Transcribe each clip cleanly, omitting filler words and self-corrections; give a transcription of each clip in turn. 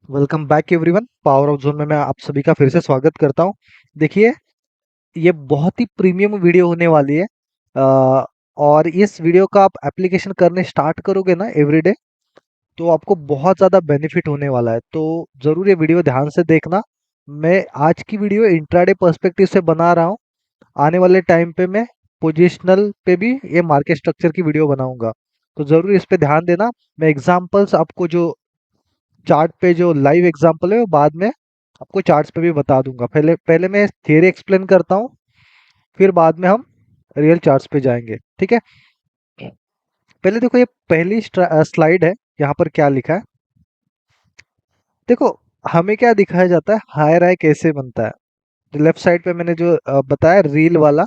Welcome back everyone. Power of zone में मैं आप सभी का फिर से स्वागत करता हूं। देखिए, ये बहुत ही प्रीमियम वीडियो होने वाली है। और इस वीडियो का आप एप्लीकेशन करने स्टार्ट करोगे ना एवरीडे, तो आपको बहुत ज़्यादा बेनिफिट होने वाला है। तो ज़रूर ये वीडियो ध्यान से देखना। मैं आज की वीडियो इंट्राडे पर्सपेक्टिव से बना रहा हूँ। आने वाले टाइम पे मैं पोजिशनल पे भी ये मार्केट स्ट्रक्चर की वीडियो बनाऊंगा, तो ज़रूर इस पे ध्यान देना। मैं एग्जांपल्स आपको जो चार्ट पे जो लाइव एग्जांपल है वो बाद में आपको चार्ट्स पे भी बता दूंगा। पहले पहले मैं थियरी एक्सप्लेन करता हूँ, फिर बाद में हम रियल चार्ट्स पे जाएंगे। ठीक है, पहले देखो ये पहली स्लाइड है। यहाँ पर क्या लिखा है देखो। हमें क्या दिखाया जाता है, हायर हाई कैसे बनता है। लेफ्ट साइड पे मैंने जो बताया रील वाला,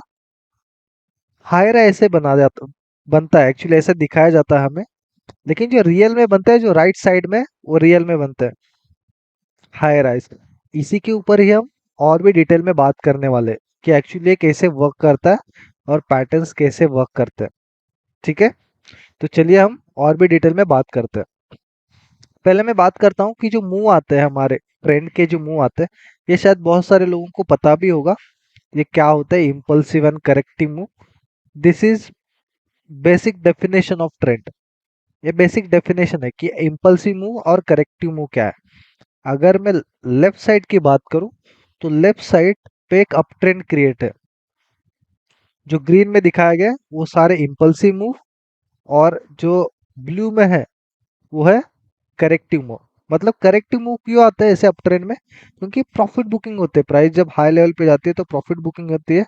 हायर हाई ऐसे बना जाता बनता है, एक्चुअली ऐसे दिखाया जाता है हमें। लेकिन जो रियल में बनता है, जो राइट साइड में, वो रियल में बनता है हायर राइज। इसी के ऊपर ही हम और भी डिटेल में बात करने वाले हैं कि एक्चुअली ये कैसे वर्क करता है और पैटर्न्स कैसे वर्क करते हैं। ठीक है, तो चलिए हम और भी डिटेल में बात करते हैं। पहले मैं बात करता हूँ कि जो मूव आते हैं हमारे ट्रेंड के, जो मूव आते हैं, ये शायद बहुत सारे लोगों को पता भी होगा। ये क्या होता है, impulsive and corrective move. This is basic definition of trend. ये बेसिक डेफिनेशन है कि इम्पल्सिव मूव और करेक्टिव मूव क्या है। अगर मैं लेफ्ट साइड की बात करूं, तो लेफ्ट साइड पे एक अप ट्रेंड क्रिएट है। जो ग्रीन में दिखाया गया है वो सारे इम्पल्सिव मूव, और जो ब्लू में है वो है करेक्टिव मूव। मतलब करेक्टिव मूव क्यों आता है ऐसे अप ट्रेंड में, क्योंकि प्रॉफिट बुकिंग होते हैं। प्राइस जब हाई लेवल पे जाती है तो प्रॉफिट बुकिंग होती है,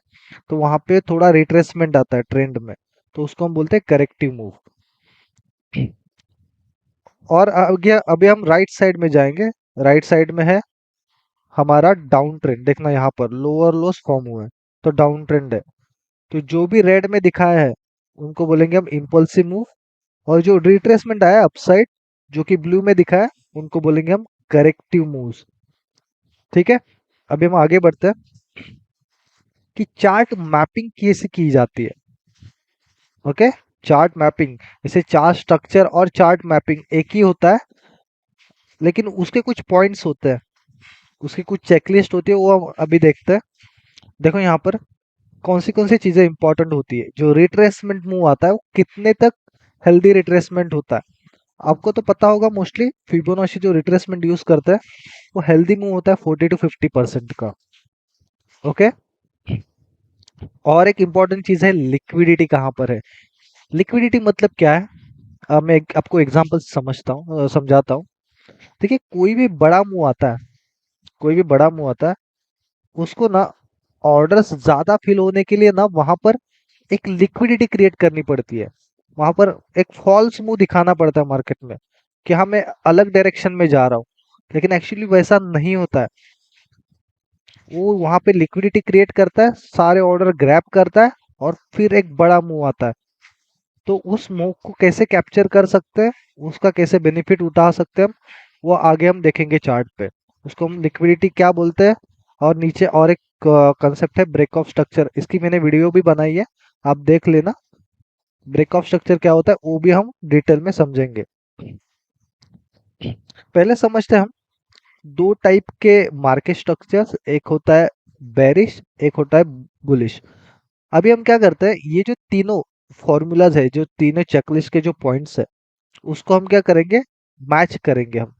तो वहां पे थोड़ा रिट्रेसमेंट आता है ट्रेंड में, तो उसको हम बोलते हैं करेक्टिव मूव। और आगे अभी हम राइट साइड में जाएंगे। राइट साइड में है हमारा डाउन ट्रेंड। देखना यहाँ पर लोअर लोस फॉर्म हुए हैं, तो डाउन ट्रेंड है। तो जो भी रेड में दिखाया है उनको बोलेंगे हम इम्पल्सिव मूव, और जो रिट्रेसमेंट आया अपसाइड जो कि ब्लू में दिखा है उनको बोलेंगे हम करेक्टिव मूव्स। ठीक है, अभी हम आगे बढ़ते हैं कि चार्ट मैपिंग कैसे की जाती है। ओके, चार्ट मैपिंग, जैसे चार्ट स्ट्रक्चर और चार्ट मैपिंग एक ही होता है, लेकिन उसके कुछ पॉइंट्स होते हैं, उसकी कुछ चेकलिस्ट होती है, वो हम अभी देखते हैं। देखो यहाँ पर कौन सी चीजें इंपॉर्टेंट होती है। जो रिट्रेसमेंट मूव आता है वो कितने तक हेल्दी रिट्रेसमेंट होता है। आपको तो पता होगा, मोस्टली फिबोनाची जो रिट्रेसमेंट यूज करता है वो हेल्दी मूव होता है 40 to 50% का। ओके, और एक इंपॉर्टेंट चीज है लिक्विडिटी कहाँ पर है। लिक्विडिटी मतलब क्या है, मैं आपको एग्जांपल समझाता हूँ। देखिए, कोई भी बड़ा मूव आता है, कोई भी बड़ा मूव आता है, उसको ना ऑर्डर्स ज्यादा फिल होने के लिए ना वहां पर एक लिक्विडिटी क्रिएट करनी पड़ती है। वहां पर एक फॉल्स मूव दिखाना पड़ता है मार्केट में कि हाँ मैं अलग डायरेक्शन में जा रहा हूँ, लेकिन एक्चुअली वैसा नहीं होता है। वो वहां पे लिक्विडिटी क्रिएट करता है, सारे ऑर्डर ग्रैब करता है, और फिर एक बड़ा मूव आता है। तो उस मूव को कैसे कैप्चर कर सकते हैं, उसका कैसे बेनिफिट उठा सकते हैं हम, वो आगे हम देखेंगे चार्ट पे। उसको हम लिक्विडिटी क्या बोलते हैं। और नीचे और एक कंसेप्ट है ब्रेक ऑफ स्ट्रक्चर, इसकी मैंने वीडियो भी बनाई है, आप देख लेना। ब्रेक ऑफ स्ट्रक्चर क्या होता है वो भी हम डिटेल में समझेंगे। पहले समझते हैं हम दो टाइप के मार्केट स्ट्रक्चर्स। एक होता है बेरिश, एक होता है बुलिश। अभी हम क्या करते हैं, ये जो तीनों फॉर्मूलाज है, जो तीनों चेकलिस्ट के जो पॉइंट्स है, उसको हम क्या करेंगे, मैच करेंगे हम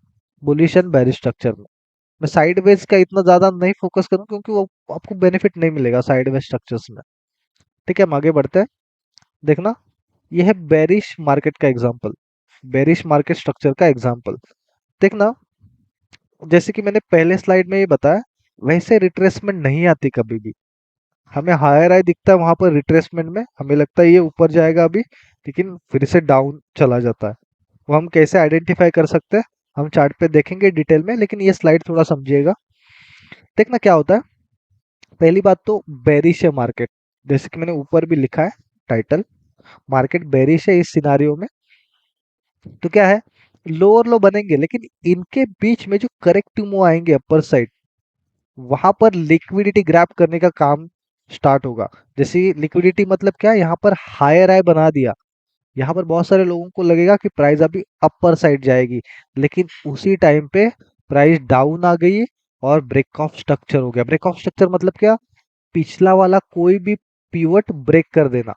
बुलिश एंड बेरिश स्ट्रक्चर में। मैं साइड वेज का इतना ज्यादा नहीं फोकस करूँ, क्योंकि वो आपको बेनिफिट नहीं मिलेगा साइड वेज स्ट्रक्चर्स में। ठीक है, हम आगे बढ़ते हैं। देखना, ये है बेरिश मार्केट का एग्जांपल, बेरिश मार्केट स्ट्रक्चर का एग्जांपल। देखना, जैसे कि मैंने पहले स्लाइड में ये बताया, वैसे रिट्रेसमेंट नहीं आती कभी भी। हमें हायर हाई दिखता है वहां पर रिट्रेसमेंट में, हमें लगता है ये ऊपर जाएगा अभी, लेकिन फिर से डाउन चला जाता है। वो हम कैसे आइडेंटिफाई कर सकते हैं, हम चार्ट पे देखेंगे डिटेल में, लेकिन ये स्लाइड थोड़ा समझिएगा। देखना क्या होता है। पहली बात तो बेरिश है मार्केट, जैसे कि मैंने ऊपर भी लिखा है टाइटल, मार्केट बेरिश है इस सिनारियो में। तो क्या है, लोअर लो बनेंगे, लेकिन इनके बीच में जो करेक्टिव मूव आएंगे अपर साइड, वहां पर लिक्विडिटी ग्रैब करने का काम स्टार्ट होगा। जैसे लिक्विडिटी मतलब क्या है, यहाँ पर हायर हाई बना दिया, यहाँ पर बहुत सारे लोगों को लगेगा कि प्राइस अभी अपर साइड जाएगी, लेकिन उसी टाइम पे प्राइस डाउन आ गई और ब्रेक ऑफ स्ट्रक्चर हो गया। ब्रेक ऑफ स्ट्रक्चर मतलब क्या? पिछला वाला कोई भी पिवट ब्रेक कर देना,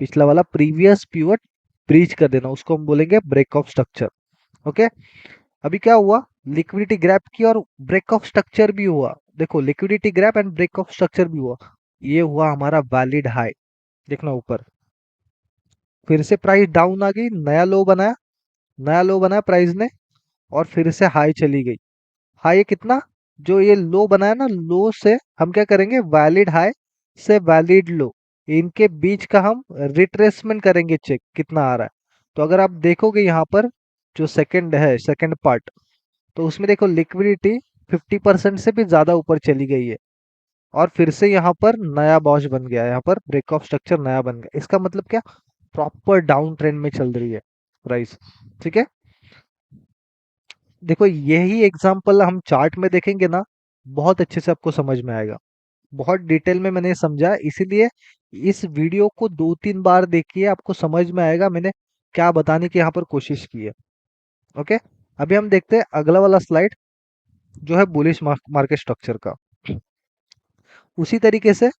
पिछला वाला प्रीवियस पिवट ब्रीच कर देना, उसको हम बोलेंगे ब्रेक ऑफ स्ट्रक्चर। ओके, अभी क्या हुआ, लिक्विडिटी ग्रैप की और ब्रेक ऑफ स्ट्रक्चर भी हुआ। देखो liquidity grab and break of structure भी हुआ, ये हुआ हमारा वैलिड हाई। देखना ऊपर, फिर से प्राइस डाउन आ गई, नया लो बनाया, नया लो बनाया प्राइस ने, और फिर से हाई चली गई। हाई कितना, जो ये लो बनाया ना, लो से हम क्या करेंगे, वैलिड हाई से वैलिड लो, इनके बीच का हम रिट्रेसमेंट करेंगे, चेक कितना आ रहा है। तो अगर आप देखोगे यहाँ पर जो सेकंड है, सेकंड पार्ट, तो उसमें देखो लिक्विडिटी 50% से भी ज्यादा ऊपर चली गई है, और फिर से यहाँ पर नया बॉश बन गया है, यहाँ पर ब्रेक ऑफ स्ट्रक्चर नया बन गया। इसका मतलब क्या, प्रॉपर डाउन ट्रेंड में चल रही है प्राइस। ठीक है, देखो यही एग्जांपल हम चार्ट में देखेंगे ना, बहुत अच्छे से आपको समझ में आएगा। बहुत डिटेल में मैंने समझा, इसीलिए इस वीडियो को 2-3 बार देखिए, आपको समझ में आएगा मैंने क्या बताने की यहाँ पर कोशिश की है। ओके, अभी हम देखते हैं अगला वाला स्लाइड, जो है बुलिश मार्केट स्ट्रक्चर का। उसी तरीके से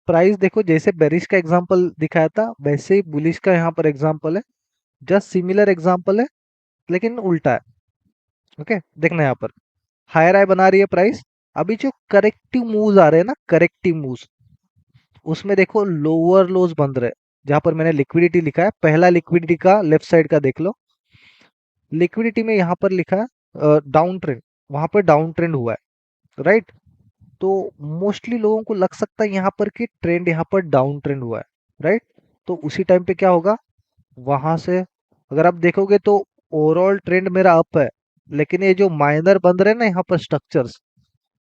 प्राइस देखो, जैसे बेरिश का एग्जांपल दिखाया था, वैसे ही बुलिश का यहाँ पर एग्जांपल है, जस्ट सिमिलर एग्जांपल है, लेकिन उल्टा है। ओके, देखना यहाँ पर हायर हाई बना रही है प्राइस। अभी जो करेक्टिव मूव्स आ रहे हैं ना, करेक्टिव मूव्स, उसमें देखो लोअर लोज बन रहे हैं। जहां पर मैंने लिक्विडिटी लिखा है, पहला लिक्विडिटी का लेफ्ट साइड का देख लो, लिक्विडिटी में यहाँ पर लिखा है डाउन ट्रेंड, वहां पर डाउन ट्रेंड हुआ है, राइट। तो मोस्टली लोगों को लग सकता है यहाँ पर कि ट्रेंड, यहाँ पर डाउन ट्रेंड हुआ है, राइट। तो उसी टाइम पे क्या होगा, वहां से अगर आप देखोगे तो ओवरऑल ट्रेंड मेरा अप है, लेकिन ये जो माइनर बन रहे हैं ना यहाँ पर स्ट्रक्चर्स,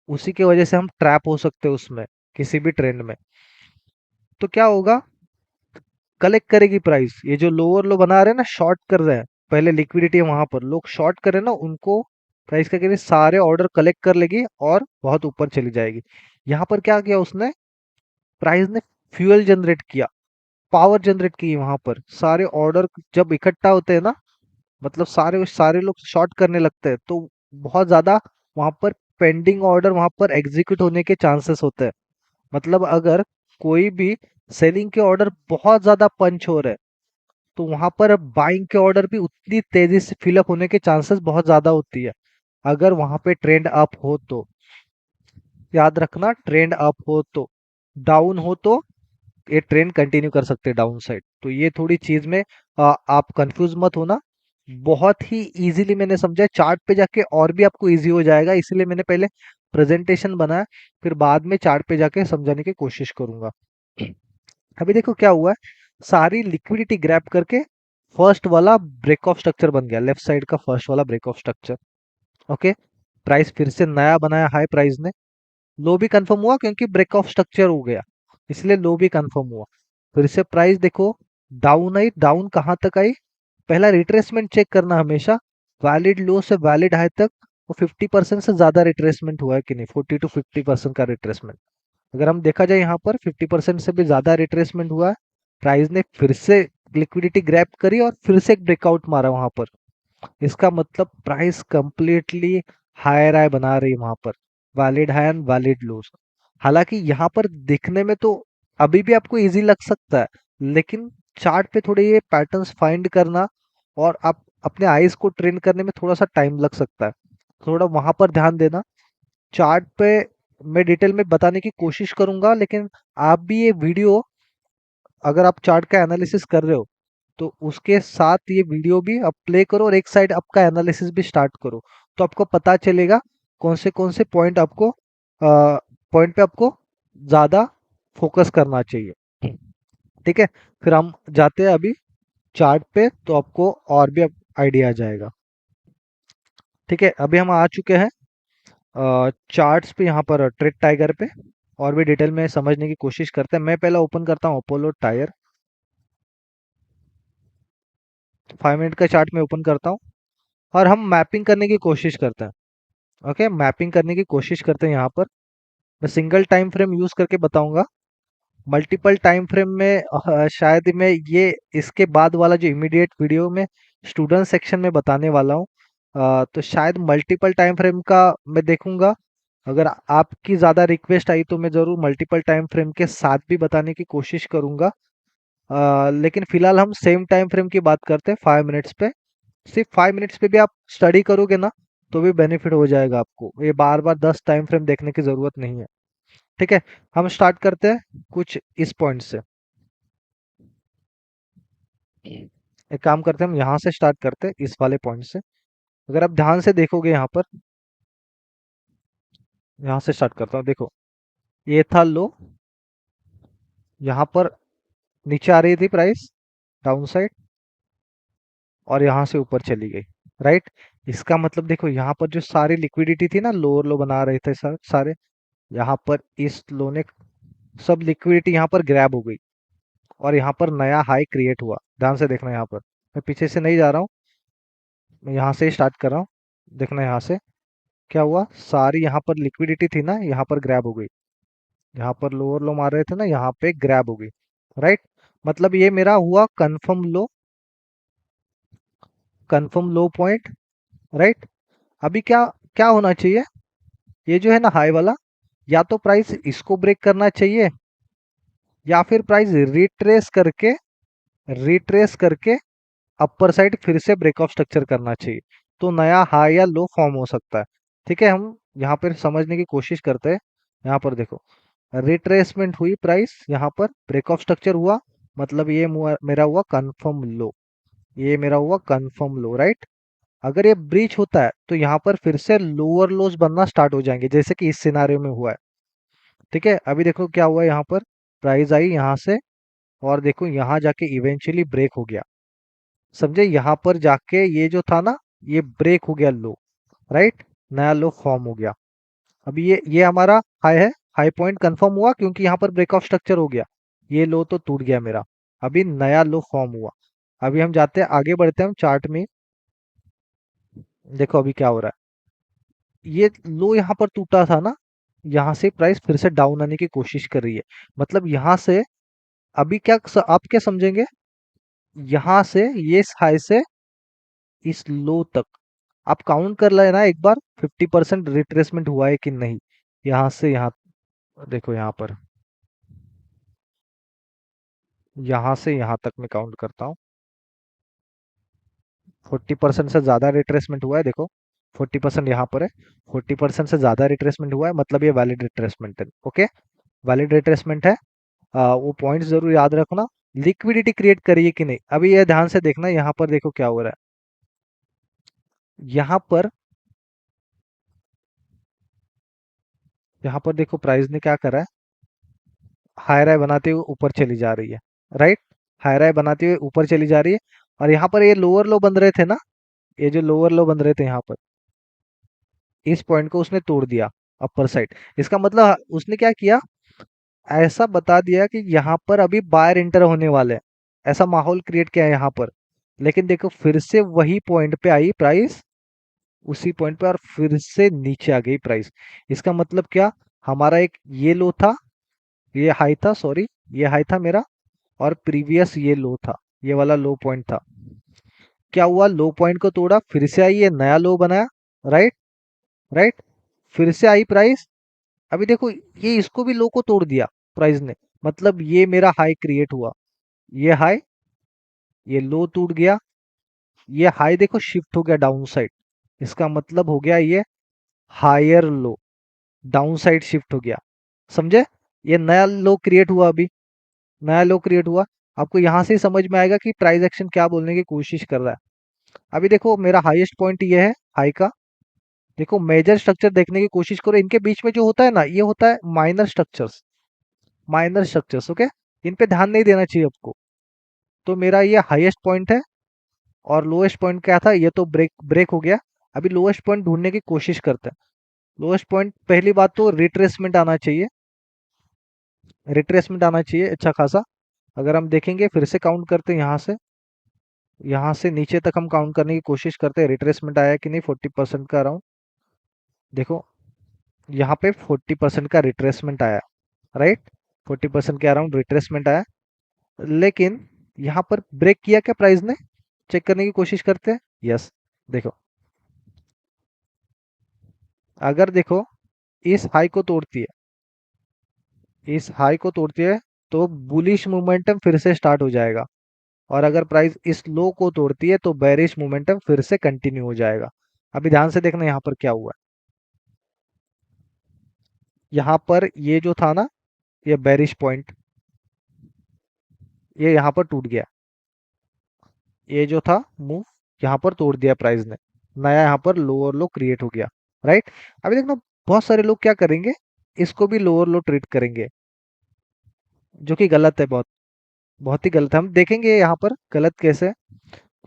उसी की वजह से हम ट्रैप हो सकते हैं उसमें, किसी भी ट्रेंड में। तो क्या होगा, कलेक्ट करेगी प्राइस, ये जो लोअर लो बना रहे हैं ना, शॉर्ट कर रहे हैं, पहले लिक्विडिटी है वहां पर, लोग शॉर्ट कर रहे हैं ना, उनको प्राइस क्या करेगी, सारे ऑर्डर कलेक्ट कर लेगी और बहुत ऊपर चली जाएगी। यहाँ पर क्या किया उसने, प्राइस ने फ्यूल जनरेट किया, पावर जनरेट की, वहां पर सारे ऑर्डर जब इकट्ठा होते हैं ना, मतलब सारे सारे लोग शॉर्ट करने लगते हैं, तो बहुत ज्यादा वहां पर पेंडिंग ऑर्डर वहां पर एग्जीक्यूट होने के चांसेस होते हैं। मतलब अगर कोई भी सेलिंग के ऑर्डर बहुत ज्यादा पंच हो रहे हैं, तो वहां पर बाइंग के ऑर्डर भी उतनी तेजी से फिलअप होने के चांसेस बहुत ज्यादा होती है, अगर वहां पे ट्रेंड अप हो तो। याद रखना, ट्रेंड अप हो तो, डाउन हो तो ये ट्रेंड कंटिन्यू कर सकते हैं डाउन साइड। तो ये थोड़ी चीज में आप कंफ्यूज मत होना, बहुत ही इजीली मैंने समझा, चार्ट पे जाके और भी आपको इजी हो जाएगा, इसलिए मैंने पहले प्रेजेंटेशन बनाया, फिर बाद में चार्ट पे जाके समझाने की कोशिश करूंगा। अभी देखो क्या हुआ है, सारी लिक्विडिटी ग्रैब करके फर्स्ट वाला ब्रेक ऑफ स्ट्रक्चर बन गया, लेफ्ट साइड का फर्स्ट वाला break of structure. Okay, price फिर से नया बनाया हाई, प्राइस ने लो भी कंफर्म हुआ क्योंकि ब्रेक ऑफ स्ट्रक्चर हो गया, इसलिए लो भी कंफर्म हुआ। फिर से प्राइस देखो डाउन आई, डाउन कहाँ तक आई, पहला रिट्रेसमेंट चेक करना हमेशा, वैलिड लो से वैलिड हाई तक वो 50% से ज्यादा रिट्रेसमेंट हुआ है कि नहीं, 40 to 50% का रिट्रेसमेंट। अगर हम देखा जाए यहाँ पर 50% से भी ज्यादा रिट्रेसमेंट हुआ है, प्राइस ने फिर से लिक्विडिटी ग्रैब करी और फिर से एक ब्रेकआउट मारा वहां पर, इसका मतलब प्राइस कंप्लीटली हायर हाई बना रही है वहां पर, वैलिड हाई एंड वैलिड लोज। हालांकि यहाँ पर देखने में तो अभी भी आपको इजी लग सकता है, लेकिन चार्ट पे थोड़े ये पैटर्न्स फाइंड करना और आप अपने आईज को ट्रेन करने में थोड़ा सा टाइम लग सकता है, थोड़ा वहां पर ध्यान देना। चार्ट पे मैं डिटेल में बताने की कोशिश करूंगा, लेकिन आप भी ये वीडियो, अगर आप चार्ट का एनालिसिस कर रहे हो, तो उसके साथ ये वीडियो भी आप प्ले करो और एक साइड आपका एनालिसिस भी स्टार्ट करो, तो आपको पता चलेगा कौन से पॉइंट आपको पॉइंट पे आपको ज्यादा फोकस करना चाहिए। ठीक है, फिर हम जाते हैं अभी चार्ट पे, तो आपको और भी आइडिया आ जाएगा। ठीक है, अभी हम आ चुके हैं चार्ट्स पे, यहाँ पर ट्रेड टाइगर पे, और भी डिटेल में समझने की कोशिश करते हैं। मैं पहले ओपन करता हूँ अपोलो टायर, 5 मिनट का चार्ट में ओपन करता हूँ, और हम मैपिंग करने की कोशिश करते हैं। ओके, मैपिंग करने की कोशिश करते हैं यहाँ पर। मैं सिंगल टाइम फ्रेम यूज करके बताऊंगा, मल्टीपल टाइम फ्रेम में शायद मैं ये इसके बाद वाला जो इमीडिएट वीडियो में स्टूडेंट सेक्शन में बताने वाला हूँ, तो शायद मल्टीपल टाइम फ्रेम का मैं देखूंगा। अगर आपकी ज़्यादा रिक्वेस्ट आई तो मैं ज़रूर मल्टीपल टाइम फ्रेम के साथ भी बताने की कोशिश करूंगा। लेकिन फिलहाल हम सेम टाइम फ्रेम की बात करते हैं 5 मिनट्स पे। सिर्फ 5 मिनट्स पे भी आप स्टडी करोगे ना तो भी बेनिफिट हो जाएगा आपको, ये बार बार 10 टाइम फ्रेम देखने की ज़रूरत नहीं है। ठीक है, हम स्टार्ट करते हैं कुछ इस पॉइंट से। एक काम करते हैं, हम यहाँ से स्टार्ट करते हैं इस वाले पॉइंट से। अगर आप ध्यान से देखोगे यहाँ पर, यहाँ से स्टार्ट करता हूँ, देखो ये था लो, यहाँ पर नीचे आ रही थी प्राइस डाउन साइड, और यहाँ से ऊपर चली गई। राइट, इसका मतलब देखो यहाँ पर जो सारी लिक्विडिटी थी ना, लोअर लो बना रहे थे सारे, यहाँ पर इस लो ने सब लिक्विडिटी यहाँ पर ग्रैब हो गई, और यहाँ पर नया हाई क्रिएट हुआ। ध्यान से देखना, यहाँ पर मैं पीछे से नहीं जा रहा हूँ, मैं यहाँ से स्टार्ट कर रहा हूँ। देखना यहाँ से क्या हुआ, सारी यहाँ पर लिक्विडिटी थी ना, यहाँ पर ग्रैब हो गई। यहाँ पर लोअर लो मार रहे थे ना, यहाँ पे ग्रैब हो गई। राइट, मतलब ये मेरा हुआ कंफर्म लो पॉइंट। राइट, अभी क्या क्या होना चाहिए, ये जो है ना हाई वाला, या तो प्राइस इसको ब्रेक करना चाहिए, या फिर प्राइस रिट्रेस करके अपर साइड फिर से ब्रेकऑफ स्ट्रक्चर करना चाहिए, तो नया हाई या लो फॉर्म हो सकता है। ठीक है, हम यहाँ पर समझने की कोशिश करते हैं। यहाँ पर देखो रिट्रेसमेंट हुई प्राइस, यहाँ पर ब्रेकऑफ स्ट्रक्चर हुआ, मतलब ये मेरा हुआ कंफर्म लो, ये मेरा हुआ कंफर्म लो। राइट, अगर ये ब्रीच होता है तो यहाँ पर फिर से लोअर लोज बनना स्टार्ट हो जाएंगे, जैसे कि इस सिनारियो में हुआ है। ठीक है, अभी देखो क्या हुआ, यहाँ पर प्राइस आई यहाँ से, और देखो यहाँ जाके इवेंचुअली ब्रेक हो गया। समझे, यहाँ पर जाके ये जो था ना, ये ब्रेक हो गया लो। राइट, नया लो फॉर्म हो गया। अभी ये हमारा हाई है, हाई पॉइंट कंफर्म हुआ क्योंकि यहाँ पर ब्रेक ऑफ स्ट्रक्चर हो गया, ये लो तो टूट गया मेरा, अभी नया लो फॉर्म हुआ। अभी हम जाते हैं, आगे बढ़ते हैं हम चार्ट में। देखो अभी क्या हो रहा है, ये लो यहाँ पर टूटा था ना, यहाँ से प्राइस फिर से डाउन आने की कोशिश कर रही है। मतलब यहाँ से अभी क्या आप क्या समझेंगे, यहाँ से ये हाई से इस लो तक आप काउंट कर लेना एक बार, 50% रिट्रेसमेंट हुआ है कि नहीं। यहाँ से यहाँ, देखो यहाँ पर, यहाँ से यहाँ तक मैं काउंट करता हूँ, 40% से ज़्यादा रिट्रेसमेंट हुआ है। देखो 40% यहाँ पर है, 40% से ज़्यादा रिट्रेसमेंट हुआ है, मतलब ये वैलिड रिट्रेसमेंट है। ओके, वैलिड रिट्रेसमेंट है। वो पॉइंट्स जरूर याद रखना। लिक्विडिटी क्रिएट करिए कि नहीं, अभी ये ध्यान से देखना, यहाँ पर देखो क्या हो रहा है, यहाँ पर देखो प्राइस ने क्या करा है, हाई राय बनाते हुए ऊपर चली जा रही है। राइट, हाई राय बनाते हुए ऊपर चली जा रही है, और यहाँ पर ये लोअर लो बन रहे थे ना, ये जो लोअर लो बन रहे थे यहाँ पर, इस पॉइंट को उसने तोड़ दिया अपर साइड। इसका मतलब उसने क्या किया, ऐसा बता दिया कि यहाँ पर अभी बायर इंटर होने वाले हैं, ऐसा माहौल क्रिएट किया है यहाँ पर। लेकिन देखो फिर से वही पॉइंट पे आई प्राइस, उसी पॉइंट पे, और फिर से नीचे आ गई प्राइस। इसका मतलब क्या, हमारा एक ये लो था, ये हाई था, सॉरी, ये हाई था मेरा, और प्रीवियस ये लो था, ये वाला लो पॉइंट था। क्या हुआ, लो पॉइंट को तोड़ा, फिर से आई, ये नया लो बनाया। राइट, राइट, फिर से आई प्राइस, अभी देखो ये इसको भी लो को तोड़ दिया प्राइस ने, मतलब ये मेरा हाई क्रिएट हुआ, ये हाई, ये लो टूट गया, ये हाई देखो शिफ्ट हो गया डाउन साइड, इसका मतलब हो गया ये higher low down side shift हो गया। समझे, ये नया लो क्रिएट हुआ, अभी नया लो क्रिएट हुआ। आपको यहां से ही समझ में आएगा कि प्राइस एक्शन क्या बोलने की कोशिश कर रहा है। अभी देखो मेरा हाईएस्ट पॉइंट ये है हाई का, देखो मेजर स्ट्रक्चर देखने की कोशिश करो, इनके बीच में जो होता है ना, ये होता है minor structures, minor structures. Okay, इन पे ध्यान नहीं देना चाहिए आपको। तो मेरा ये हाईएस्ट पॉइंट है, और लोएस्ट पॉइंट क्या था, ये तो ब्रेक ब्रेक हो गया। अभी लोएस्ट पॉइंट ढूंढने की कोशिश करते हैं। लोएस्ट पॉइंट, पहली बात तो रिट्रेसमेंट आना चाहिए, रिट्रेसमेंट आना चाहिए अच्छा खासा। अगर हम देखेंगे फिर से काउंट करते हैं, यहाँ से नीचे तक हम काउंट करने की कोशिश करते हैं, रिट्रेसमेंट आया कि नहीं, 40% का अराउंड। देखो यहाँ पे 40% का रिट्रेसमेंट आया। राइट, 40% के अराउंड रिट्रेसमेंट आया, लेकिन यहाँ पर ब्रेक किया क्या प्राइस ने, चेक करने की कोशिश करते हैं। यस, देखो अगर देखो इस हाई को तोड़ती है, इस हाई को तोड़ती है, तो बुलिश मोमेंटम फिर से स्टार्ट हो जाएगा। और अगर प्राइस इस लो को तोड़ती है तो बेरिश मोमेंटम फिर से कंटिन्यू हो जाएगा। अभी ध्यान से देखना यहाँ पर क्या हुआ है। यहाँ पर ये जो था ना, ये बेरिश पॉइंट, ये यहाँ पर टूट गया। ये जो था मूव, यहाँ पर तोड़ दिया प्राइस ने, नया यहाँ पर लोअर लो क्रिएट हो गया। राइट। अभी देखना, बहुत सारे लोग क्या करेंगे, इसको भी लोअर लो ट्रीट करेंगे, जो कि गलत है, बहुत बहुत ही गलत है। हम देखेंगे यहाँ पर गलत कैसे है।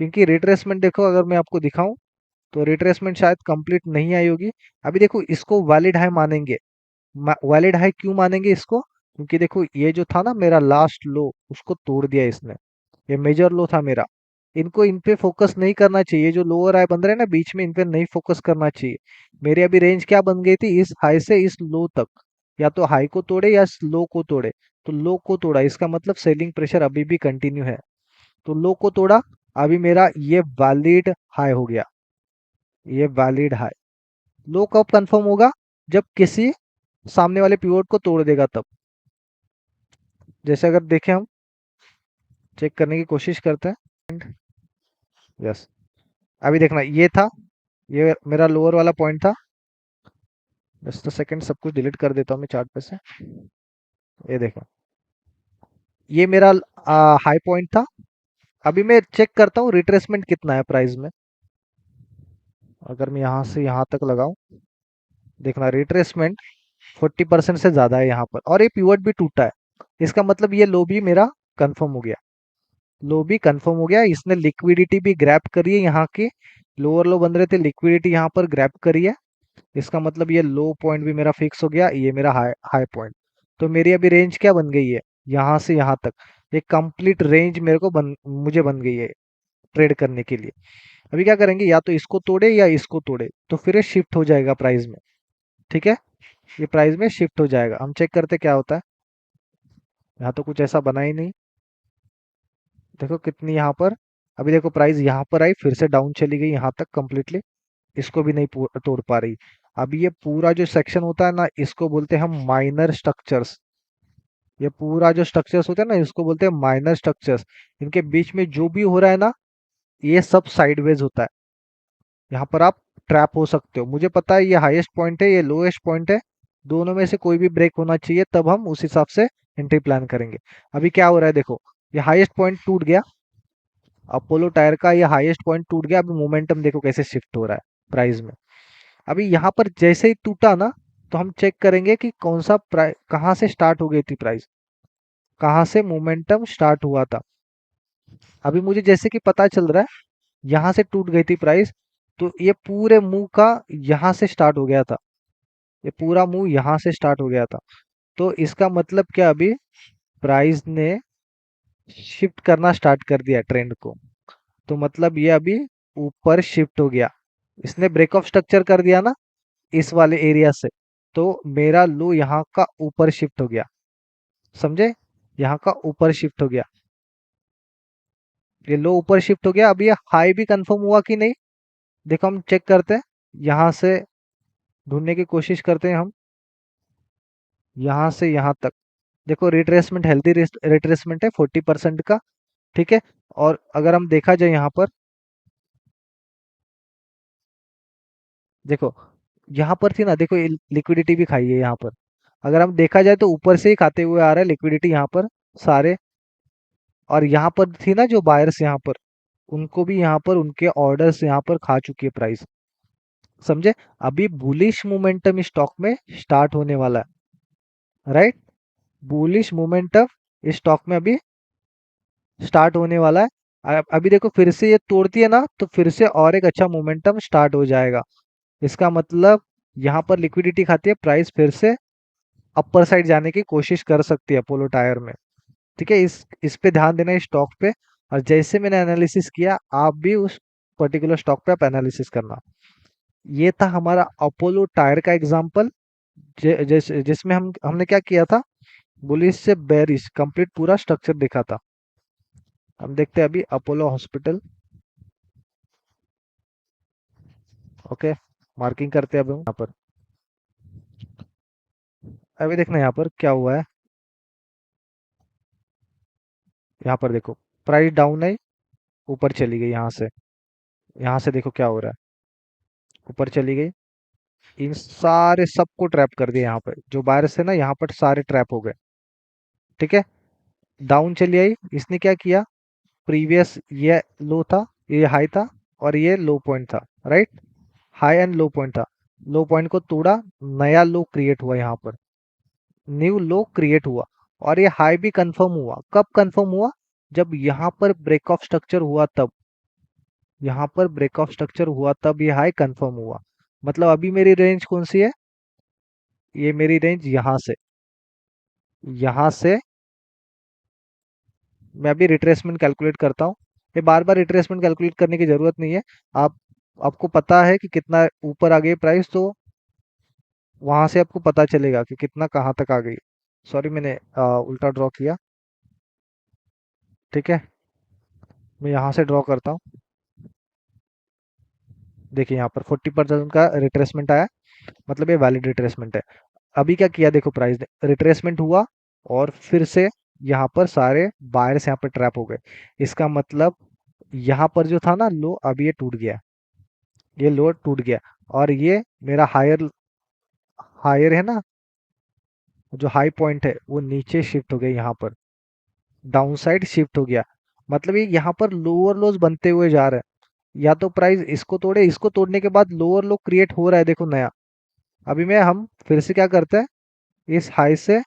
क्योंकि रिट्रेसमेंट देखो, अगर मैं आपको दिखाऊं तो रिट्रेसमेंट शायद कंप्लीट नहीं आई होगी। अभी देखो इसको वैलिड हाई मानेंगे। वैलिड हाई क्यों मानेंगे इसको, क्योंकि देखो ये जो था ना मेरा लास्ट लो, उसको तोड़ दिया इसने। ये मेजर लो था मेरा। इनको इन पे फोकस नहीं करना चाहिए, जो लोअर हाई बन रहे हैं ना बीच में, इन पे नहीं फोकस करना चाहिए। मेरी अभी रेंज क्या बन गई थी, इस हाई से इस लो तक, या तो हाई को तोड़े या इस लो को तोड़े। तो लो को तोड़ा, इसका मतलब सेलिंग प्रेशर अभी भी कंटिन्यू है। तो लो को तोड़ा, अभी मेरा ये वैलिड हाई हो गया, ये वैलिड हाई। लो कब कंफर्म होगा, जब किसी सामने वाले पिवोट को तोड़ देगा तब। जैसे अगर देखें, हम चेक करने की कोशिश करते हैं। यस, अभी देखना ये था, ये मेरा लोअर वाला पॉइंट था। जस्ट सेकंड, सब कुछ डिलीट कर देता हूँ मैं चार्ट पे से। ये देखो, ये मेरा हाई पॉइंट था। अभी मैं चेक करता हूँ रिट्रेसमेंट कितना है प्राइस में। अगर मैं यहाँ से यहाँ तक लगाऊं, देखना रिट्रेसमेंट 40% से ज्यादा है यहाँ पर, और ये पिवट भी टूटा है। इसका मतलब ये लो भी मेरा कंफर्म हो गया, लो भी कंफर्म हो गया। इसने लिक्विडिटी भी ग्रैब करी है, यहाँ की लोअर लो बन रहे थे, लिक्विडिटी यहाँ पर ग्रैब करी है। इसका मतलब ये लो पॉइंट भी मेरा फिक्स हो गया, ये मेरा हाई हाई पॉइंट। तो मेरी अभी रेंज क्या बन गई है, यहाँ से यहाँ तक एक कंप्लीट रेंज मेरे को मुझे बन गई है ट्रेड करने के लिए। अभी क्या करेंगे, या तो इसको तोड़े या इसको तोड़े, तो फिर ये शिफ्ट हो जाएगा प्राइस में। ठीक है, ये प्राइस में शिफ्ट हो जाएगा। हम चेक करते क्या होता है। यहाँ तो कुछ ऐसा बना ही नहीं। देखो कितनी यहाँ पर, अभी देखो प्राइस यहाँ पर आई, फिर से डाउन चली गई यहाँ तक कंप्लीटली। इसको भी नहीं तोड़ पा रही। अभी ये पूरा जो सेक्शन होता है ना, इसको बोलते हैं हम माइनर स्ट्रक्चर्स। ये पूरा जो स्ट्रक्चर्स होते हैं ना, इसको बोलते हैं माइनर स्ट्रक्चर्स। इनके बीच में जो भी हो रहा है ना, ये सब साइडवेज होता है। यहाँ पर आप ट्रैप हो सकते हो। मुझे पता है ये हाईएस्ट पॉइंट है, ये लोएस्ट पॉइंट है, दोनों में से कोई भी ब्रेक होना चाहिए, तब हम उस हिसाब से एंट्री प्लान करेंगे। अभी क्या हो रहा है देखो, ये हाईएस्ट पॉइंट टूट गया, अपोलो टायर का ये हाईएस्ट पॉइंट टूट गया। अभी मोमेंटम देखो कैसे शिफ्ट हो रहा है प्राइस में। अभी यहाँ पर जैसे ही टूटा ना, तो हम चेक करेंगे कि कौन सा प्राइस, कहाँ से स्टार्ट हो गई थी प्राइस, कहाँ से मोमेंटम स्टार्ट हुआ था। अभी मुझे जैसे कि पता चल रहा है यहाँ से टूट गई थी प्राइस, तो ये पूरे मूव का यहाँ से स्टार्ट हो गया था, ये पूरा मूव यहाँ से स्टार्ट हो गया था। तो इसका मतलब क्या, अभी प्राइस ने शिफ्ट करना स्टार्ट कर दिया ट्रेंड को। तो मतलब ये अभी ऊपर शिफ्ट हो गया, इसने ब्रेक ऑफ स्ट्रक्चर कर दिया ना इस वाले एरिया से। तो मेरा लो यहाँ का ऊपर शिफ्ट हो गया, समझे, यहाँ का ऊपर शिफ्ट हो गया। ये लो ऊपर शिफ्ट हो गया। अब ये हाई भी कंफर्म हुआ कि नहीं, देखो हम चेक करते हैं, यहाँ से ढूंढने की कोशिश करते हैं हम, यहाँ से यहाँ तक। देखो रिट्रेसमेंट, हेल्दी रिट्रेसमेंट है 40% का। ठीक है, और अगर हम देखा जाए यहाँ पर, देखो यहाँ पर थी ना, देखो लिक्विडिटी भी खाई है यहाँ पर। अगर हम देखा जाए तो ऊपर से ही खाते हुए आ रहा है लिक्विडिटी यहाँ पर सारे। और यहाँ पर थी ना जो बायर्स यहाँ पर, उनको भी यहाँ पर उनके ऑर्डर्स यहाँ पर खा चुकी है प्राइस, समझे। अभी बुलिश मोमेंटम स्टॉक में स्टार्ट होने वाला है, राइट। बुलिश मोमेंटम इस स्टॉक में अभी स्टार्ट होने वाला है। अभी देखो फिर से ये तोड़ती है ना, तो फिर से और एक अच्छा मोमेंटम स्टार्ट हो जाएगा। इसका मतलब यहाँ पर लिक्विडिटी खाती है, प्राइस फिर से अपर साइड जाने की कोशिश कर सकती है अपोलो टायर में। ठीक है, इस पे ध्यान देना, इस स्टॉक पे। और जैसे मैंने एनालिसिस किया, आप भी उस पर्टिकुलर स्टॉक पे आप एनालिसिस करना। ये था हमारा अपोलो टायर का एग्जांपल, जिसमें हमने क्या किया था, बुलिश से बेरिश कंप्लीट पूरा स्ट्रक्चर दिखा था। हम देखते हैं अभी अपोलो हॉस्पिटल। ओके, मार्किंग करते हैं अब हम यहाँ पर। अभी देखना यहाँ पर क्या हुआ है। यहाँ पर देखो प्राइस डाउन है, ऊपर चली गई यहाँ से। यहाँ से देखो क्या हो रहा है, ऊपर चली गई। इन सारे सबको ट्रैप कर दिया यहाँ पे, जो बाहर से ना यहाँ पर सारे ट्रैप हो गए। ठीक है, डाउन चली आई, इसने क्या किया, प्रीवियस ये लो था, ये हाई था, और ये लो पॉइंट था, right. High and low point था, लो पॉइंट को तोड़ा, नया लो क्रिएट हुआ यहाँ पर, न्यू लो क्रिएट हुआ। और ये हाई भी कंफर्म हुआ, कब कंफर्म हुआ, जब यहाँ पर ब्रेक ऑफ स्ट्रक्चर हुआ तब, यहाँ पर ब्रेक ऑफ स्ट्रक्चर हुआ तब ये हाई कंफर्म हुआ। मतलब अभी मेरी रेंज कौन सी है, ये मेरी रेंज यहाँ से मैं अभी रिट्रेसमेंट कैलकुलेट करता हूँ। ये बार बार रिट्रेसमेंट कैलकुलेट करने की जरूरत नहीं है। आप आपको पता है कि कितना ऊपर आ गई प्राइस, तो वहां से आपको पता चलेगा कि कितना कहाँ तक आ गई। सॉरी, मैंने उल्टा ड्रॉ किया। ठीक है, मैं यहाँ से ड्रॉ करता हूँ। देखिए यहाँ पर 40% का रिट्रेसमेंट आया, मतलब ये वैलिड रिट्रेसमेंट है। अभी क्या किया देखो, प्राइस ने रिट्रेसमेंट हुआ और फिर से यहाँ पर सारे बायर्स यहाँ पर ट्रैप हो गए। इसका मतलब यहाँ पर जो था ना लो, अभी ये टूट गया, ये लो टूट गया। और ये मेरा हायर हायर है ना, जो हाई पॉइंट है वो नीचे शिफ्ट हो गया, यहाँ पर डाउन साइड शिफ्ट हो गया। मतलब ये यहाँ पर लोअर लोज बनते हुए जा रहे हैं। या तो प्राइस इसको तोड़े, इसको तोड़ने के बाद लोअर लो क्रिएट हो रहा है, देखो नया। अभी मैं हम फिर से क्या करते हैं, इस हाई से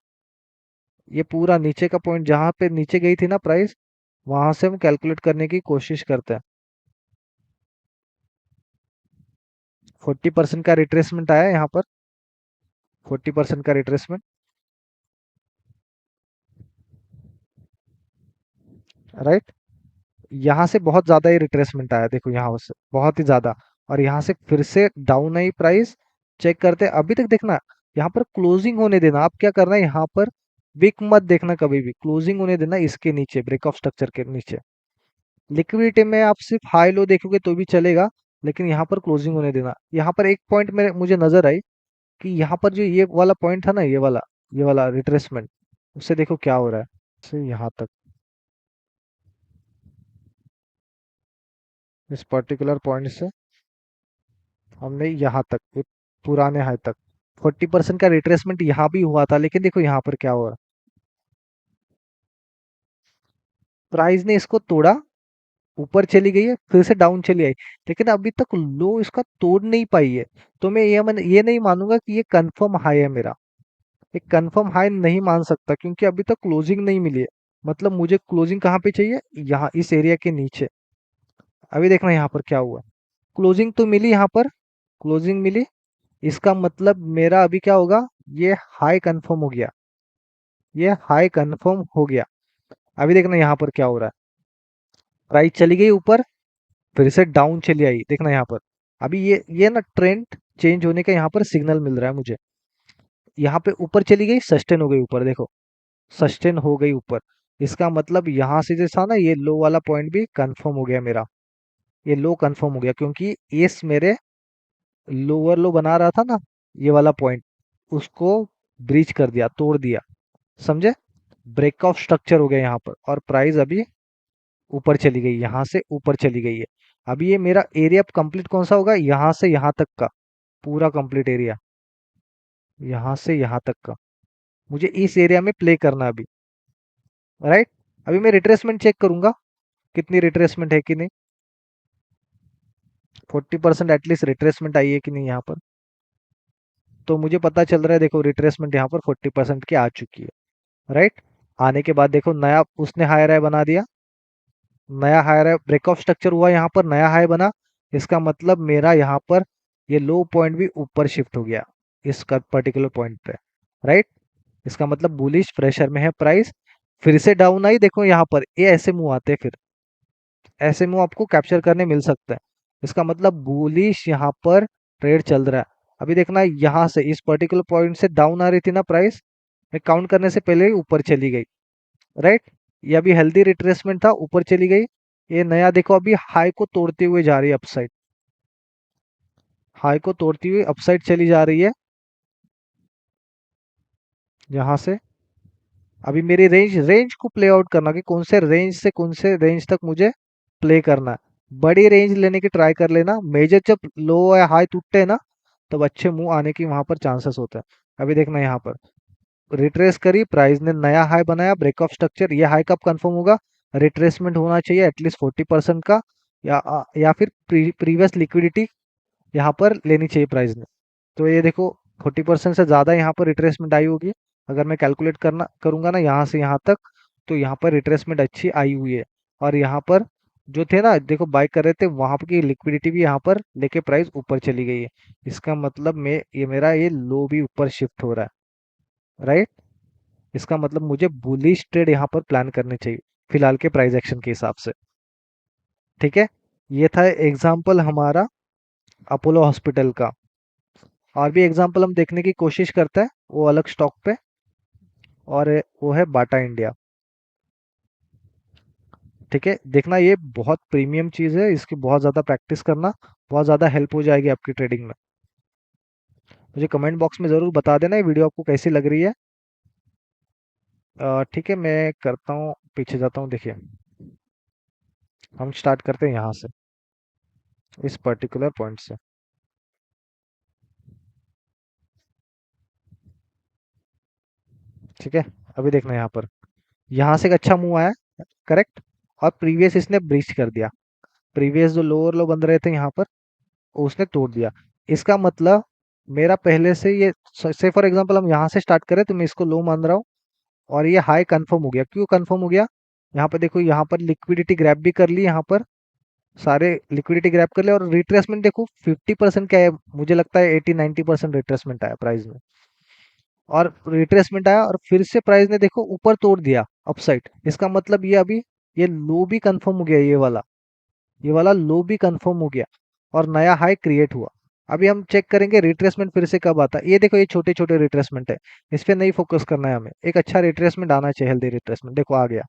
ये पूरा नीचे का पॉइंट जहां पे नीचे गई थी ना प्राइस, वहां से हम कैलकुलेट करने की कोशिश करते हैं। 40% का रिट्रेसमेंट आया यहाँ पर, 40% का रिट्रेसमेंट, राइट। यहाँ से बहुत ज्यादा ही रिट्रेसमेंट आया, देखो यहाँ से बहुत ही ज्यादा। और यहाँ से फिर से डाउन आई प्राइस, चेक करते हैं अभी तक। देखना यहाँ पर क्लोजिंग होने देना, आप क्या करना है यहाँ पर, विक मत देखना कभी भी, क्लोजिंग होने देना इसके नीचे, ब्रेक ऑफ स्ट्रक्चर के नीचे। लिक्विडिटी में आप सिर्फ हाई लो देखोगे तो भी चलेगा, लेकिन यहाँ पर क्लोजिंग होने देना। यहाँ पर एक पॉइंट मेरे मुझे नजर आई कि यहाँ पर जो ये वाला पॉइंट था ना, ये वाला रिट्रेसमेंट, उससे देखो क्या हो रहा है, से यहाँ तक, इस पर्टिकुलर पॉइंट से हमने यहाँ तक, ये पुराने हाई तक 40% का रिट्रेसमेंट यहाँ भी हुआ था। लेकिन देखो यहाँ पर क्या हो रहा, प्राइस ने इसको तोड़ा, ऊपर चली गई है, फिर से डाउन चली आई, लेकिन अभी तक लो इसका तोड़ नहीं पाई है। तो मैं ये नहीं मानूंगा कि ये कंफर्म हाई है मेरा। एक कंफर्म हाई नहीं मान सकता, क्योंकि अभी तक क्लोजिंग नहीं मिली है। मतलब मुझे क्लोजिंग कहाँ पे चाहिए, यहाँ इस एरिया के नीचे। अभी देखना यहाँ पर क्या हुआ, क्लोजिंग तो मिली यहाँ पर, क्लोजिंग मिली। इसका मतलब मेरा अभी क्या होगा, ये हाई कंफर्म हो गया, ये हाई कंफर्म हो गया। अभी देखना यहाँ पर क्या हो रहा है, प्राइस चली गई ऊपर, फिर से डाउन चली आई। देखना यहाँ पर अभी ये ना ट्रेंड चेंज होने का यहाँ पर सिग्नल मिल रहा है मुझे। यहाँ पे ऊपर चली गई, सस्टेन हो गई ऊपर, देखो सस्टेन हो गई ऊपर। इसका मतलब यहाँ से जैसा ना ये लो वाला पॉइंट भी कंफर्म हो गया मेरा, ये लो कंफर्म हो गया, क्योंकि इस मेरे लोअर लो बना रहा था ना, ये वाला पॉइंट, उसको ब्रीच कर दिया, तोड़ दिया, समझे। ब्रेक ऑफ स्ट्रक्चर हो गया यहाँ पर, और प्राइस अभी ऊपर चली गई, यहाँ से ऊपर चली गई है। अभी ये मेरा एरिया कंप्लीट कौन सा होगा, यहाँ से यहाँ तक का पूरा कंप्लीट एरिया, यहाँ से यहाँ तक का मुझे इस एरिया में प्ले करना अभी, राइट। अभी मैं रिट्रेसमेंट चेक करूंगा कितनी रिट्रेसमेंट है कि नहीं, 40% एटलीस्ट रिट्रेसमेंट आई है कि नहीं यहाँ पर। तो मुझे पता चल रहा है, देखो रिट्रेसमेंट यहाँ पर 40% की आ चुकी है, राइट। आने के बाद देखो नया उसने हायर हाई बना दिया, नया हायर है, ब्रेक ऑफ स्ट्रक्चर हुआ यहाँ पर, नया हाई बना। इसका मतलब मेरा यहाँ पर ये लो पॉइंट भी ऊपर शिफ्ट हो गया, इस पर्टिकुलर पॉइंट पे, राइट। इसका मतलब बुलिश प्रेशर में है प्राइस। फिर से डाउन आई, देखो यहाँ पर ये ऐसे मुंह आते हैं, फिर ऐसे मुंह आपको कैप्चर करने मिल सकता है। इसका मतलब बुलिश यहाँ पर ट्रेड चल रहा है। अभी देखना यहाँ से इस पर्टिकुलर पॉइंट से डाउन आ रही थी ना प्राइस, मैं काउंट करने से पहले ही ऊपर चली गई, राइट। ये अभी हेल्दी रिट्रेसमेंट था, ऊपर चली गई। ये नया देखो अभी हाई को तोड़ते हुए जा रही है अपसाइड, हाई को तोड़ती हुई अपसाइड चली जा रही है। यहाँ से अभी मेरी रेंज रेंज को प्ले आउट करना कि कौन से रेंज से कौन से रेंज तक मुझे प्ले करना है। बड़ी रेंज लेने की ट्राई कर लेना, मेजर जब लो या हाई टूटते हैं ना तब अच्छे मुंह आने की वहां पर चांसेस होते हैं। अभी देखना यहाँ पर रिट्रेस करी, प्राइस ने नया हाई बनाया, ब्रेक ऑफ स्ट्रक्चर, ये हाई कब कंफर्म होगा, रिट्रेसमेंट होना चाहिए एटलीस्ट 40% का, या फिर प्रीवियस लिक्विडिटी यहाँ पर लेनी चाहिए प्राइस ने। तो ये देखो 40% से ज़्यादा यहाँ पर रिट्रेसमेंट आई होगी। अगर मैं कैलकुलेट करना करूँगा ना यहाँ से यहाँ तक, तो यहाँ पर रिट्रेसमेंट अच्छी आई हुई है। और यहाँ पर जो थे ना देखो बाय कर रहे थे वहाँ की लिक्विडिटी भी यहाँ पर लेके प्राइस ऊपर चली गई है। इसका मतलब मैं ये मेरा ये लो भी ऊपर शिफ्ट हो रहा है, राइट। इसका मतलब मुझे बुलिश ट्रेड यहाँ पर प्लान करने चाहिए फिलहाल के प्राइस एक्शन के हिसाब से। ठीक है, ये था एग्जाम्पल हमारा अपोलो हॉस्पिटल का। और भी एग्जाम्पल हम देखने की कोशिश करते हैं वो अलग स्टॉक पे, और वो है बाटा इंडिया। ठीक है, देखना ये बहुत प्रीमियम चीज़ है, इसकी बहुत ज़्यादा प्रैक्टिस करना, बहुत ज़्यादा हेल्प हो जाएगी आपकी ट्रेडिंग में। मुझे कमेंट बॉक्स में ज़रूर बता देना ये वीडियो आपको कैसी लग रही है। ठीक है, मैं करता हूँ, पीछे जाता हूँ। देखिए हम स्टार्ट करते हैं यहाँ से, इस पर्टिकुलर पॉइंट से। ठीक है, अभी देखना यहाँ से एक अच्छा मूव आया, करेक्ट। और प्रीवियस इसने ब्रीच कर दिया, प्रीवियस जो लोअर लो बन रहे थे यहाँ पर उसने तोड़ दिया। इसका मतलब मेरा पहले से ये, से फॉर एग्जांपल हम यहाँ से स्टार्ट करें तो मैं इसको लो मान रहा हूँ, और ये हाई कंफर्म हो गया। क्यों कंफर्म हो गया, यहाँ पर देखो यहाँ पर लिक्विडिटी ग्रैब भी कर ली, यहाँ पर सारे लिक्विडिटी ग्रैब कर ले, और रिट्रेसमेंट देखो 50% क्या है, मुझे लगता है 80-90% रिट्रेसमेंट आया प्राइस में। और रिट्रेसमेंट आया और फिर से प्राइस ने देखो ऊपर तोड़ दिया अपसाइड। इसका मतलब ये अभी ये लो भी कंफर्म हो गया, ये वाला लो भी कंफर्म हो गया और नया हाई क्रिएट हुआ। अभी हम चेक करेंगे रिट्रेसमेंट फिर से कब आता है। ये देखो ये छोटे छोटे रिट्रेसमेंट है, इस पे नहीं फोकस करना है हमें, एक अच्छा रिट्रेसमेंट आना चाहिए, हेल्दी रिट्रेसमेंट। देखो आ गया,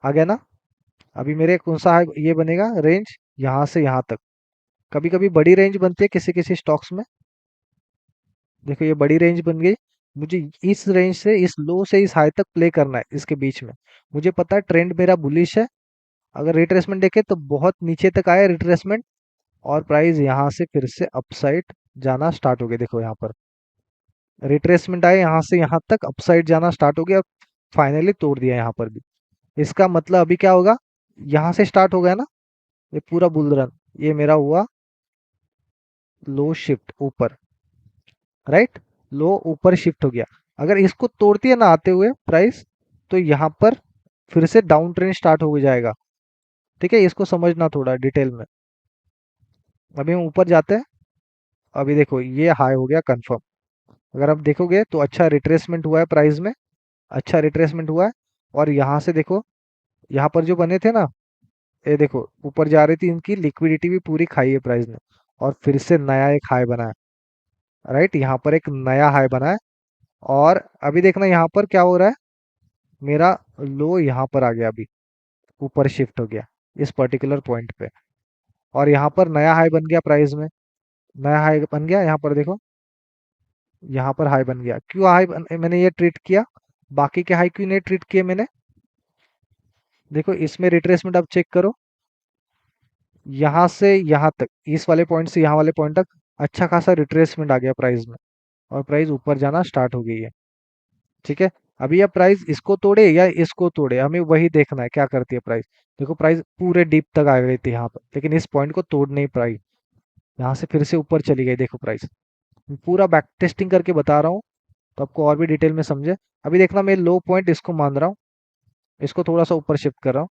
आ गया ना। अभी मेरे कौन सा है ये बनेगा रेंज, यहाँ से यहाँ तक। कभी कभी बड़ी रेंज बनती है किसी किसी स्टॉक्स में, देखो ये बड़ी रेंज बन गई। मुझे इस रेंज से इस लो से इस हाई तक प्ले करना है, इसके बीच में। मुझे पता है ट्रेंड मेरा बुलिश है। अगर रिट्रेसमेंट देखे तो बहुत नीचे तक आया रिट्रेसमेंट, और प्राइस यहाँ से फिर से अपसाइड जाना स्टार्ट हो गया। देखो यहाँ पर रिट्रेसमेंट आए, यहाँ से यहाँ तक अपसाइड जाना स्टार्ट हो गया, फाइनली तोड़ दिया यहाँ पर भी। इसका मतलब अभी क्या होगा, यहाँ से स्टार्ट हो गया ना ये पूरा बुल रन, ये मेरा हुआ लो शिफ्ट ऊपर, राइट। लो ऊपर शिफ्ट हो गया। अगर इसको तोड़ती है ना आते हुए प्राइस, तो यहाँ पर फिर से डाउन ट्रेंड स्टार्ट हो जाएगा। ठीक है, इसको समझना थोड़ा डिटेल में। अभी हम ऊपर जाते हैं। अभी देखो ये हाई हो गया कंफर्म। अगर आप देखोगे तो अच्छा रिट्रेसमेंट हुआ है प्राइस में, अच्छा रिट्रेसमेंट हुआ है। और यहाँ से देखो यहाँ पर जो बने थे ना, ये देखो ऊपर जा रही थी, इनकी लिक्विडिटी भी पूरी खाई है प्राइस ने, और फिर से नया एक हाई बना है, राइट। यहाँ पर एक नया हाई बना है। और अभी देखना यहाँ पर क्या हो रहा है, मेरा लो यहाँ पर आ गया, अभी ऊपर शिफ्ट हो गया इस पर्टिकुलर पॉइंट पे, और यहाँ पर नया हाई बन गया प्राइस में, नया हाई बन गया। यहाँ पर देखो यहाँ पर हाई बन गया। क्यों मैंने ये ट्रीट किया, बाकी के हाई क्यों नहीं ट्रीट किए मैंने। देखो इसमें रिट्रेसमेंट अब चेक करो, यहाँ से यहाँ तक, इस वाले पॉइंट से यहाँ वाले पॉइंट तक अच्छा खासा रिट्रेसमेंट आ गया प्राइस में, और प्राइस ऊपर जाना स्टार्ट हो गई है। ठीक है, अभी यह प्राइस इसको तोड़े या इसको तोड़े, हमें वही देखना है क्या करती है प्राइस। देखो प्राइस पूरे डीप तक आ गई थी यहाँ पर, लेकिन इस पॉइंट को तोड़ नहीं पाई, यहाँ से फिर से ऊपर चली गई। देखो प्राइस पूरा बैक टेस्टिंग करके बता रहा हूँ तो आपको और भी डिटेल में समझे। अभी देखना मैं लो पॉइंट इसको मान रहा हूँ, इसको थोड़ा सा ऊपर शिफ्ट कर रहा हूँ।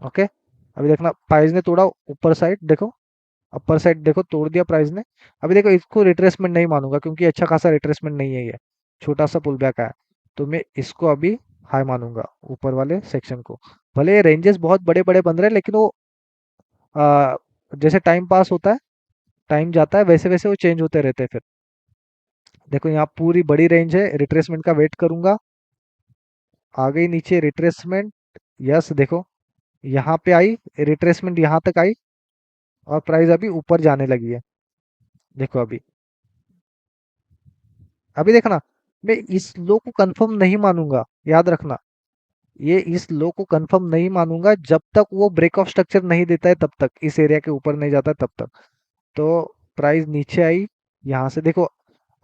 ओके, अभी देखना प्राइस ने तोड़ा ऊपर साइड, देखो अपर साइड देखो तोड़ दिया प्राइस ने। अभी देखो इसको रिट्रेसमेंट नहीं मानूंगा क्योंकि अच्छा खासा रिट्रेसमेंट नहीं है, ये छोटा सा पुल बैक आया। तो मैं इसको अभी हाई मानूंगा ऊपर वाले सेक्शन को। भले ये रेंजेस बहुत बड़े बड़े बन रहे हैं, लेकिन वो आ, जैसे टाइम पास होता है, टाइम जाता है, वैसे वैसे वो चेंज होते रहते हैं फिर। देखो यहाँ पूरी बड़ी रेंज है, रिट्रेसमेंट का वेट करूंगा। आ गई नीचे रिट्रेसमेंट, यस देखो यहाँ पे आई रिट्रेसमेंट, यहाँ तक आई, और प्राइस अभी ऊपर जाने लगी है। देखो अभी अभी देखना, मैं इस लो को कंफर्म नहीं मानूंगा, याद रखना। ये इस लो को कंफर्म नहीं मानूंगा जब तक वो ब्रेक ऑफ स्ट्रक्चर नहीं देता है, तब तक इस एरिया के ऊपर नहीं जाता है, तब तक। तो प्राइस नीचे आई, यहाँ से देखो,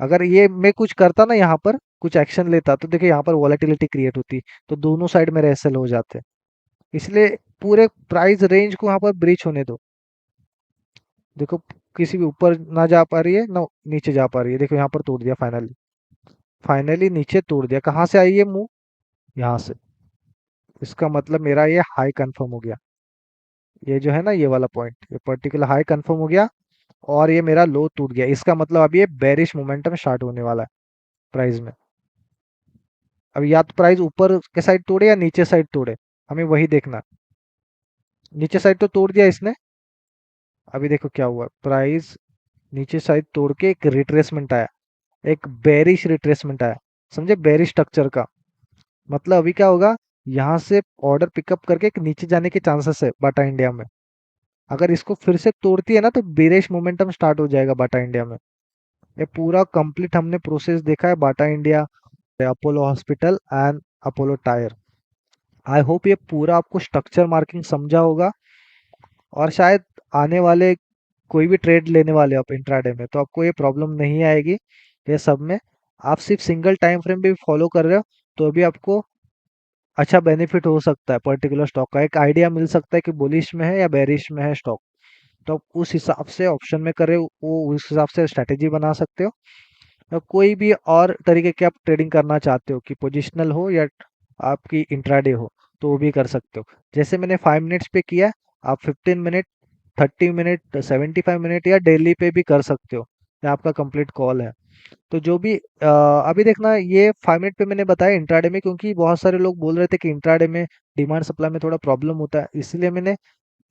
अगर ये मैं कुछ करता ना, यहाँ पर कुछ एक्शन लेता, तो देखो यहाँ पर वॉलेटिलिटी क्रिएट होती, तो दोनों साइड मेरे एसएल हो जाते। इसलिए पूरे प्राइस रेंज को यहाँ पर ब्रीच होने दो। देखो, किसी भी ऊपर ना जा पा रही है ना नीचे जा पा रही है, देखो यहाँ पर तोड़ दिया फाइनली। फाइनली नीचे तोड़ दिया, कहाँ से आई ये मूव? यहाँ से। इसका मतलब मेरा ये हाई कंफर्म हो गया। ये जो है ना, ये वाला पॉइंट, ये पर्टिकुलर हाई कंफर्म हो गया, और ये मेरा लो टूट गया। इसका मतलब अब ये बेरिश मोमेंटम स्टार्ट होने वाला है प्राइस में। अब या तो प्राइस ऊपर के साइड तोड़े या नीचे साइड तोड़े, हमें वही देखना। नीचे साइड तो तोड़ दिया इसने। अभी देखो क्या हुआ, प्राइस नीचे साइड तोड़ के एक रिट्रेसमेंट आया, एक बेरिश रिट्रेसमेंट आया। समझे, बेरिश स्ट्रक्चर का मतलब अभी क्या होगा, यहाँ से ऑर्डर पिकअप करके एक नीचे जाने के चांसेस है बाटा इंडिया में। अगर इसको फिर से तोड़ती है ना, तो बेरिश मोमेंटम स्टार्ट हो जाएगा बाटा इंडिया में। ये पूरा कंप्लीट हमने प्रोसेस देखा है Bata India, Apollo hospital and Apollo tyre. I hope ये पूरा आपको स्ट्रक्चर मार्किंग समझा होगा, और शायद आने वाले कोई भी ट्रेड लेने वाले हो आप इंट्राडे में, तो आपको ये प्रॉब्लम नहीं आएगी। ये सब में आप सिर्फ सिंगल टाइम फ्रेम भी फॉलो कर रहे हो, तो अभी आपको अच्छा बेनिफिट हो सकता है। पर्टिकुलर स्टॉक का एक आइडिया मिल सकता है कि बुलिश में है या बेरिश में है स्टॉक। तो आप उस हिसाब से ऑप्शन में कर रहे हो, वो उस हिसाब से स्ट्रेटेजी बना सकते हो। या कोई भी और तरीके की आप ट्रेडिंग करना चाहते हो, कि पोजिशनल हो या आपकी इंट्राडे हो, तो वो भी कर सकते हो। जैसे मैंने 5 मिनट्स पे किया, आप 15 मिनट, 30 मिनट, 75 मिनट या डेली पे भी कर सकते हो। ये आपका कंप्लीट कॉल है। तो जो भी अभी देखना, ये 5 मिनट पे मैंने बताया इंट्राडे में, क्योंकि बहुत सारे लोग बोल रहे थे कि इंट्राडे में डिमांड सप्लाई में थोड़ा प्रॉब्लम होता है, इसलिए मैंने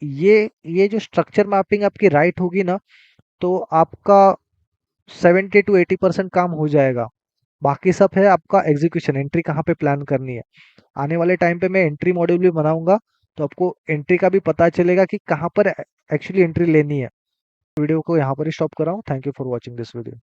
ये जो स्ट्रक्चर मैपिंग आपकी राइट होगी ना, तो आपका 70 to 80% काम हो जाएगा। बाकी सब है आपका एग्जीक्यूशन, एंट्री कहाँ पे प्लान करनी है। आने वाले टाइम पे मैं एंट्री मॉड्यूल भी बनाऊंगा, तो आपको एंट्री का भी पता चलेगा कि कहाँ पर एक्चुअली एंट्री लेनी है। वीडियो को यहाँ पर ही स्टॉप कर रहा हूँ। Thank you for watching this video.